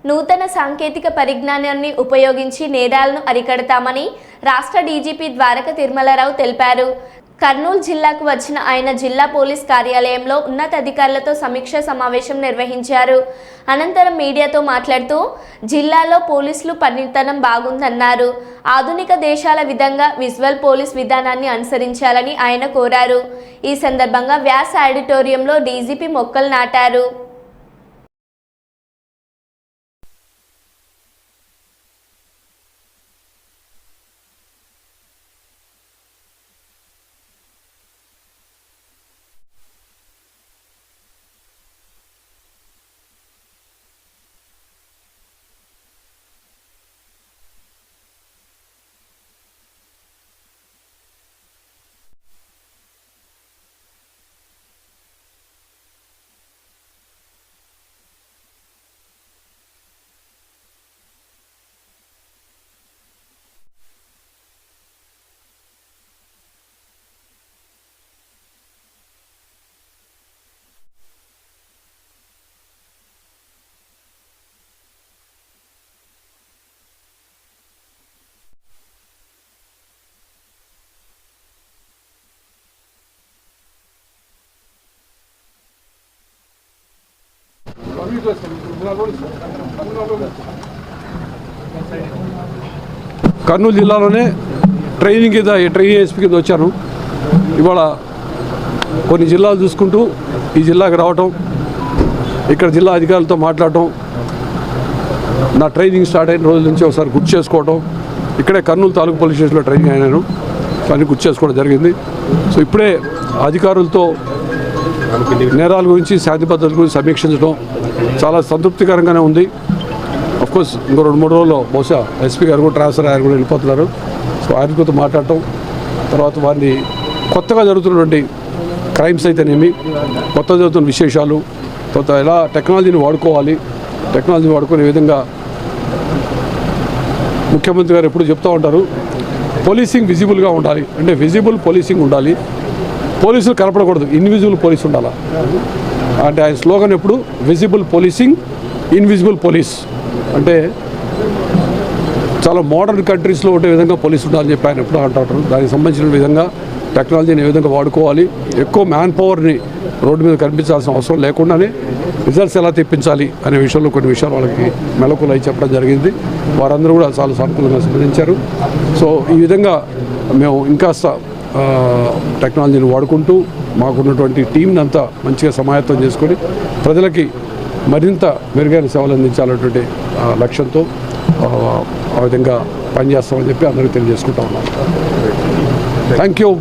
నూతన సాంకేతిక పరిజ్ఞానాన్ని ఉపయోగించి నేరాలను అరికడతామని రాష్ట్ర డీజీపీ ద్వారక తిరుమలరావు తెలిపారు. కర్నూలు జిల్లాకు వచ్చిన ఆయన జిల్లా పోలీస్ కార్యాలయంలో ఉన్నతాధికారులతో సమీక్ష సమావేశం నిర్వహించారు. అనంతరం మీడియాతో మాట్లాడుతూ జిల్లాలో పోలీసులు పనితనం బాగుందన్నారు. ఆధునిక దేశాల విధంగా విజువల్ పోలీస్ విధానాన్ని అనుసరించాలని ఆయన కోరారు. ఈ సందర్భంగా వ్యాస్ ఆడిటోరియంలో డీజీపీ మొక్కలు నాటారు. కర్నూలు జిల్లాలోనే ట్రైనింగ్ ఏఎస్పీ కింద వచ్చాను. ఇవాళ కొన్ని జిల్లాలు చూసుకుంటూ ఈ జిల్లాకి రావటం, ఇక్కడ జిల్లా అధికారులతో మాట్లాడటం, నా ట్రైనింగ్ స్టార్ట్ అయిన రోజుల నుంచి ఒకసారి గుర్తు చేసుకోవటం, ఇక్కడే కర్నూలు తాలూకు పోలీస్ స్టేషన్లో ట్రైనింగ్ అయినాను, అన్ని గుర్తు చేసుకోవడం జరిగింది. సో ఇప్పుడే అధికారులతో నేరాల గురించి, శాంతి భద్రతల గురించి సమీక్షించడం చాలా సంతృప్తికరంగానే ఉంది. అఫ్కోర్స్ ఇంకో 2-3 రోజుల్లో బహుశా ఎస్పీ గారు కూడా ట్రాన్స్ఫర్ ఆయన కూడా వెళ్ళిపోతున్నారు. సో ఆయనతో మాట్లాడటం, తర్వాత వారిని కొత్తగా జరుగుతున్నటువంటి క్రైమ్స్ అయితేనేమి, కొత్తగా జరుగుతున్న విశేషాలు, తర్వాత ఎలా టెక్నాలజీని వాడుకోవాలి, టెక్నాలజీని వాడుకునే విధంగా ముఖ్యమంత్రి గారు ఎప్పుడు చెప్తూ ఉంటారు, పోలీసింగ్ విజిబుల్గా ఉండాలి, అంటే విజిబుల్ పోలీసింగ్ ఉండాలి, పోలీసులు కనపడకూడదు, ఇన్విజిబుల్ పోలీస్ ఉండాలి. అంటే ఆయన స్లోగన్ ఎప్పుడు విజిబుల్ పోలీసింగ్, ఇన్విజిబుల్ పోలీస్. అంటే చాలా మోడర్న్ కంట్రీస్లో ఉండే విధంగా పోలీసు ఉండాలని చెప్పి ఆయన ఎప్పుడు అంటారు. దానికి సంబంధించిన విధంగా టెక్నాలజీని ఏ విధంగా వాడుకోవాలి, ఎక్కువ మ్యాన్ పవర్ని రోడ్డు మీద కనిపించాల్సిన అవసరం లేకుండానే రిజల్ట్స్ ఎలా తెప్పించాలి అనే విషయంలో కొన్ని విషయాలు వాళ్ళకి మెలకువలు అయి చెప్పడం జరిగింది. వారందరూ కూడా చాలా సానుకూలంగా స్పందించారు. సో ఈ విధంగా మేము ఇంకాస్త టెక్నాలజీని వాడుకుంటూ మాకున్నటువంటి టీంని అంతా మంచిగా సమాయత్తం చేసుకొని ప్రజలకి మరింత మెరుగైన సేవలు అందించాలన్నటువంటి లక్ష్యంతో ఆ విధంగా పనిచేస్తామని చెప్పి అందరికీ తెలియజేసుకుంటా ఉన్నాం. Thank you.